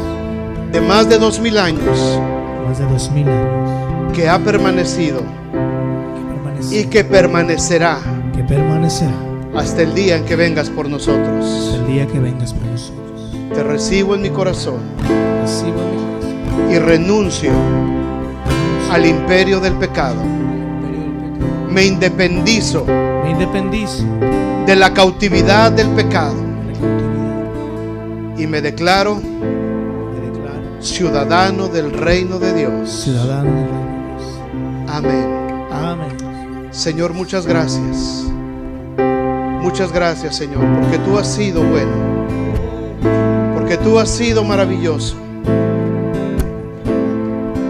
De más de 2000 años. Más de 2000 años. Que ha permanecido. Y que permanecerá. Que permanecerá. Hasta el día en que vengas por nosotros. Hasta el día que vengas por nosotros. Te recibo en mi corazón. Recibo en mi corazón. Y renuncio al imperio del pecado. Me independizo de la cautividad del pecado y me declaro ciudadano del reino de Dios. Amén. Amén. Señor, muchas gracias. Muchas gracias, Señor, porque tú has sido bueno, porque tú has sido maravilloso.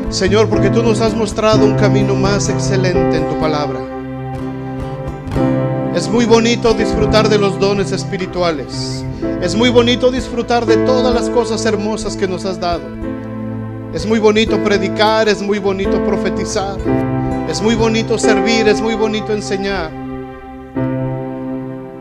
Señor, porque tú nos has mostrado un camino más excelente en tu palabra. Es muy bonito disfrutar de los dones espirituales. Es muy bonito disfrutar de todas las cosas hermosas que nos has dado. Es muy bonito predicar, es muy bonito profetizar, es muy bonito servir, es muy bonito enseñar.